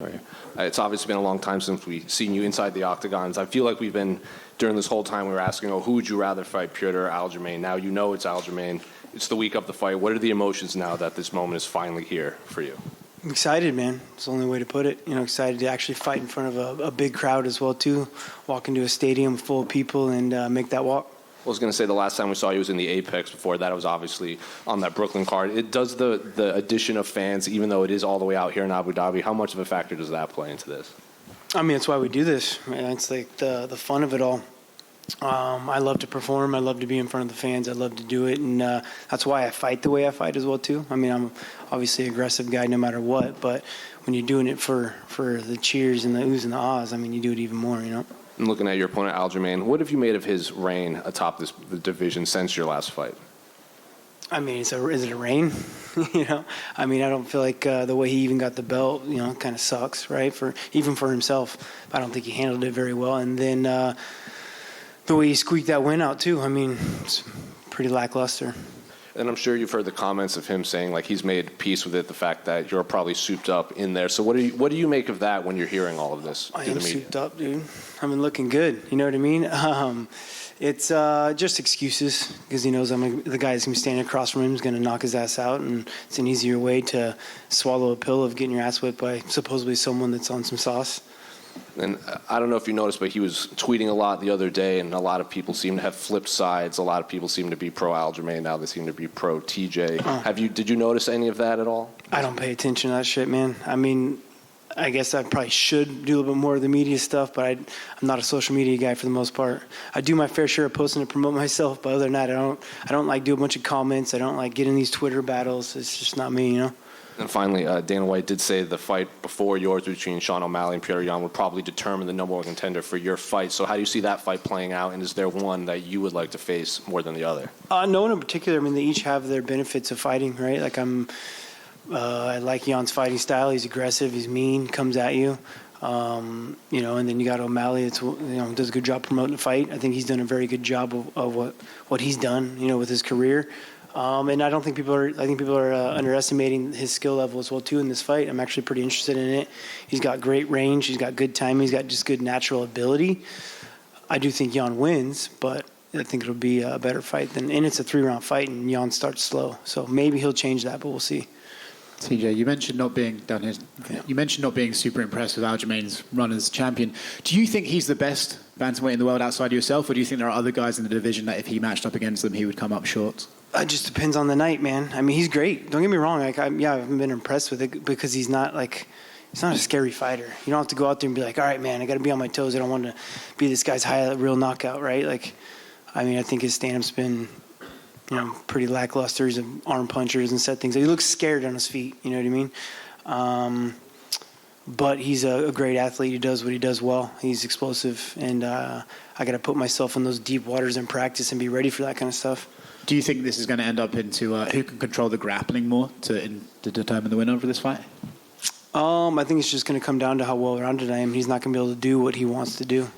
Right. It's obviously been a long time since we've seen you inside the octagons. I feel like we've been, during this whole time, we were asking, who would you rather fight, Piotr or Aljamain? Now you know it's Aljamain. It's the week of the fight. What are the emotions now that this moment is finally here for you? I'm excited, man. It's the only way to put it. Excited to actually fight in front of a big crowd as well, too. Walk into a stadium full of people and make that walk. I was going to say the last time we saw you was in the Apex. Before that, it was obviously on that Brooklyn card. It does the addition of fans, even though it is all the way out here in Abu Dhabi. How much of a factor does that play into this? I mean, that's why we do this. Man. It's like the fun of it all. I love to perform. I love to be in front of the fans. I love to do it, and that's why I fight the way I fight as well too. I mean, I'm obviously an aggressive guy no matter what, but when you're doing it for the cheers and the oohs and the ahs, I mean, you do it even more, And looking at your opponent, Aljamain, what have you made of his reign atop the division since your last fight? I mean, is it a reign? I mean, I don't feel like the way he even got the belt, kind of sucks, right? Even for himself, I don't think he handled it very well. And then the way he squeaked that win out too. I mean, it's pretty lackluster. And I'm sure you've heard the comments of him saying like he's made peace with it, the fact that you're probably souped up in there. So what do you make of that when you're hearing all of this? I am souped up, dude. I've been looking good. You know what I mean? It's just excuses because he knows the guy that's going to be standing across from him is going to knock his ass out, and it's an easier way to swallow a pill of getting your ass whipped by supposedly someone that's on some sauce. And I don't know if you noticed, but he was tweeting a lot the other day, and a lot of people seem to have flipped sides. A lot of people seem to be pro Aljamain now. They seem to be pro TJ. Did you notice any of that at all? I don't pay attention to that shit, man. I mean, I guess I probably should do a little bit more of the media stuff, but I'm not a social media guy for the most part. I do my fair share of posting to promote myself, but other than that, I don't like do a bunch of comments. I don't like get in these Twitter battles. It's just not me, And finally, Dana White did say the fight before yours between Sean O'Malley and Piotr Jan would probably determine the number one contender for your fight. So how do you see that fight playing out, and is there one that you would like to face more than the other? No one in particular. I mean, they each have their benefits of fighting, right? Like I like Jan's fighting style. He's aggressive. He's mean. Comes at you. And then you got O'Malley. It's does a good job promoting the fight. I think he's done a very good job of what he's done. With his career. And I think people are underestimating his skill level as well too in this fight. I'm actually pretty interested in it. He's got great range. He's got good timing. He's got just good natural ability. I do think Jan wins, but I think it'll be a better fight and it's a 3-round fight, and Jan starts slow. So maybe he'll change that, but we'll see. TJ, you mentioned not being down here. Yeah. You mentioned not being super impressed with Aljamain's run as champion. Do you think he's the best bantamweight in the world outside of yourself, or do you think there are other guys in the division that if he matched up against them, he would come up short? It just depends on the night, man. I mean, he's great. Don't get me wrong. I haven't been impressed with it because he's not a scary fighter. You don't have to go out there and be like, all right, man, I got to be on my toes. I don't want to be this guy's real knockout, right? I think his stand-up's been, pretty lackluster. He's an arm punchers and set things. He looks scared on his feet. You know what I mean? But he's a great athlete. He does what he does well. He's explosive, and I got to put myself in those deep waters in practice and be ready for that kind of stuff. Do you think this is going to end up into who can control the grappling more to determine the winner for this fight? I think it's just going to come down to how well-rounded I am. He's not going to be able to do what he wants to do.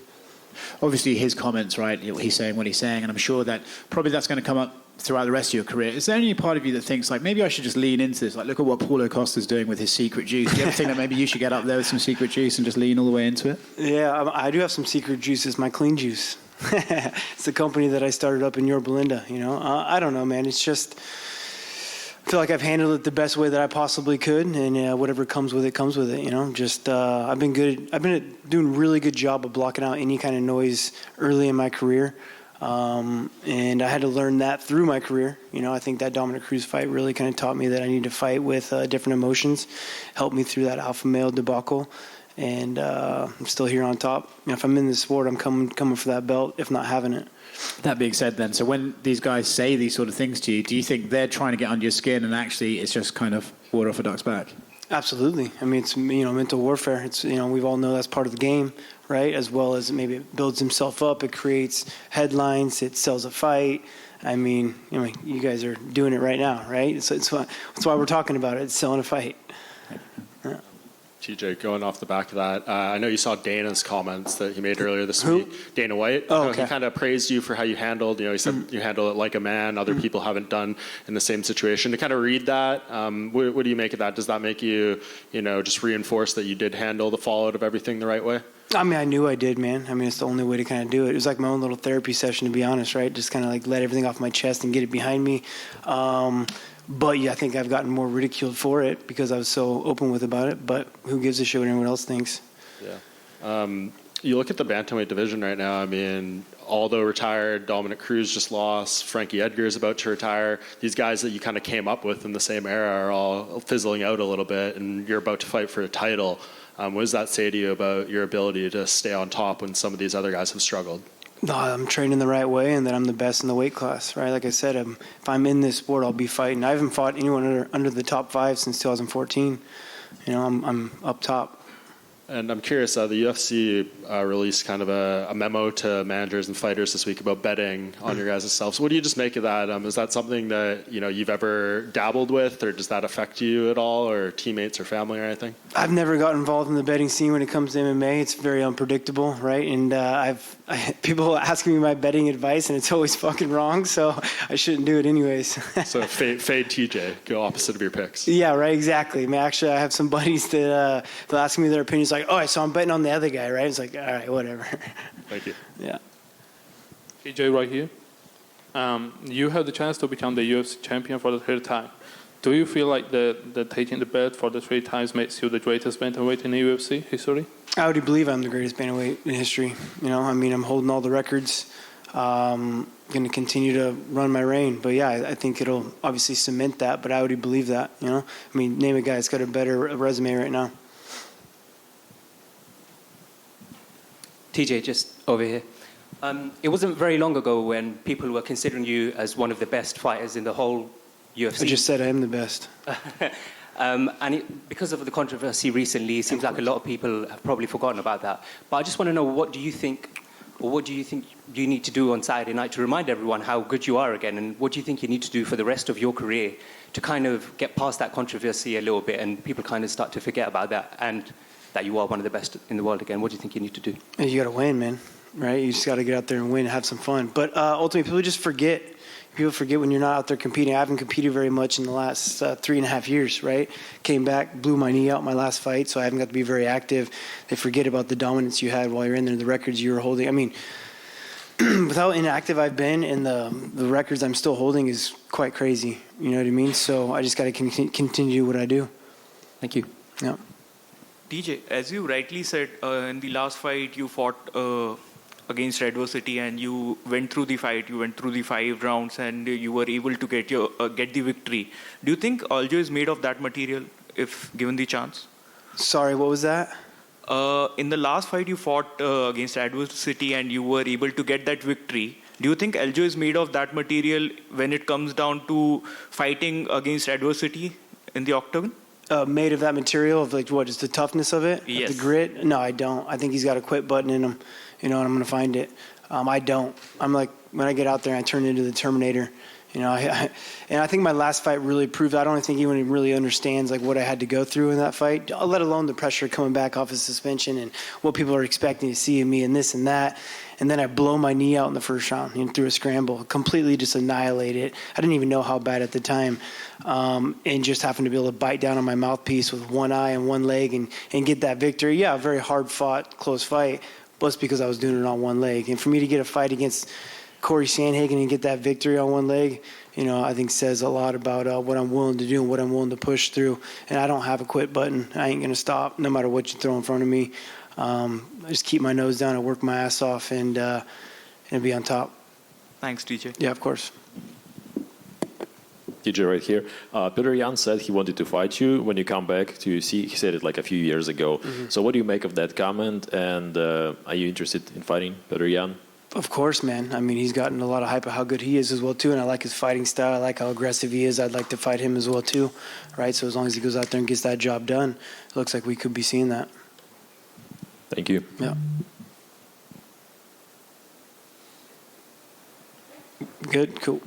Obviously, his comments, right? He's saying what he's saying, and I'm sure that probably that's going to come up throughout the rest of your career. Is there any part of you that thinks, maybe I should just lean into this? Look at what Paulo Costa's doing with his secret juice. Do you ever think that maybe you should get up there with some secret juice and just lean all the way into it? Yeah, I do have some secret juice. It's my clean juice. It's the company that I started up in Yorba Linda, I don't know, man. It's just, I feel like I've handled it the best way that I possibly could, and whatever comes with it, comes with it, I've been doing a really good job of blocking out any kind of noise early in my career. And I had to learn that through my career. I think that Dominic Cruz fight really kind of taught me that I need to fight with different emotions, helped me through that alpha male debacle. And I'm still here on top. If I'm in this sport, I'm coming for that belt, if not having it. That being said then, so when these guys say these sort of things to you, do you think they're trying to get under your skin and actually it's just kind of water off a duck's back? Absolutely. I mean, it's, mental warfare. It's, we all know that's part of the game, right? As well as maybe it builds himself up. It creates headlines. It sells a fight. I mean, you guys are doing it right now, right? It's why we're talking about it. It's selling a fight. Yeah. TJ, going off the back of that, I know you saw Dana's comments that he made earlier this week. Dana White. Oh, okay. He kind of praised you for how you handled. He said you handle it like a man. Other people haven't done in the same situation. To kind of read that, what do you make of that? Does that make you, just reinforce that you did handle the fallout of everything the right way? I mean, I knew I did, man. I mean, it's the only way to kind of do it. It was like my own little therapy session, to be honest, right? Just kind of like let everything off my chest and get it behind me. But yeah, I think I've gotten more ridiculed for it because I was so open with about it. But who gives a shit what anyone else thinks? Yeah. You look at the bantamweight division right now. I mean, Aldo retired, Dominic Cruz just lost, Frankie Edgar is about to retire. These guys that you kind of came up with in the same era are all fizzling out a little bit, and you're about to fight for a title. What does that say to you about your ability to stay on top when some of these other guys have struggled? No, I'm training the right way, and that I'm the best in the weight class, right? Like I said, if I'm in this sport, I'll be fighting. I haven't fought anyone under the top 5 since 2014. I'm up top. And I'm curious, the UFC released kind of a memo to managers and fighters this week about betting on your guys' selves. What do you just make of that? Is that something that you've ever dabbled with, or does that affect you at all, or teammates or family or anything? I've never got involved in the betting scene when it comes to MMA. It's very unpredictable, right? And people asking me my betting advice, and it's always fucking wrong, so I shouldn't do it anyways. So fade TJ, go opposite of your picks. Yeah, right, exactly. I mean, actually, I have some buddies that they'll ask me their opinions, like, oh, so I'm betting on the other guy, right? It's like, all right, whatever. Thank you. Yeah. TJ, right here. You have the chance to become the UFC champion for the 3rd time. Do you feel like the taking the belt for the 3 times makes you the greatest bantamweight in the UFC history? I already believe I'm the greatest bantamweight in history. I mean, I'm holding all the records. Going to continue to run my reign. But yeah, I think it'll obviously cement that, but I already believe that, I mean, name a guy that's got a better resume right now. TJ, just over here. It wasn't very long ago when people were considering you as one of the best fighters in the whole UFC. I just said I am the best. Because of the controversy recently, it seems like a lot of people have probably forgotten about that. But I just want to know, what do you think you need to do on Saturday night to remind everyone how good you are again? And what do you think you need to do for the rest of your career to kind of get past that controversy a little bit and people kind of start to forget about that and that you are one of the best in the world again? What do you think you need to do? You got to win, man, right? You just got to get out there and win and have some fun. But ultimately, people just forget. People forget when you're not out there competing. I haven't competed very much in the last 3.5 years, right? Came back, blew my knee out my last fight, so I haven't got to be very active. They forget about the dominance you had while you're in there, the records you were holding. I mean, with how inactive I've been and the records I'm still holding is quite crazy. You know what I mean? So I just got to continue to do what I do. Thank you. Yeah. DJ, as you rightly said, in the last fight you fought against adversity and you went through the fight, you went through the 5 rounds and you were able to get the victory. Do you think Aljo is made of that material if given the chance? Sorry, what was that? In the last fight you fought against adversity and you were able to get that victory. Do you think Aljo is made of that material when it comes down to fighting against adversity in the octagon? Made of that material of like what, just the toughness of it? Yes. The grit? No, I don't. I think he's got a quit button in him, and I'm going to find it. I don't. I'm like, when I get out there, I turn into the Terminator. And I think my last fight really proved. I don't think anyone really understands like what I had to go through in that fight, let alone the pressure coming back off of suspension and what people are expecting to see in me and this and that. And then I blow my knee out in the first round through a scramble, completely just annihilate it. I didn't even know how bad at the time, and just happened to be able to bite down on my mouthpiece with one eye and one leg and get that victory. Yeah, a very hard fought, close fight, but it's because I was doing it on one leg. And for me to get a fight against Corey Sandhagen and get that victory on one leg, I think says a lot about what I'm willing to do and what I'm willing to push through. And I don't have a quit button. I ain't going to stop no matter what you throw in front of me. I just keep my nose down and work my ass off and be on top. Thanks, DJ. Yeah, of course. DJ right here. Peter Yan said he wanted to fight you when you come back to UFC. He said it like a few years ago. Mm-hmm. So what do you make of that comment? And are you interested in fighting Peter Yan? Of course, man. I mean, he's gotten a lot of hype of how good he is as well, too. And I like his fighting style. I like how aggressive he is. I'd like to fight him as well, too. Right? So as long as he goes out there and gets that job done, it looks like we could be seeing that. Thank you. Yeah. Good. Cool.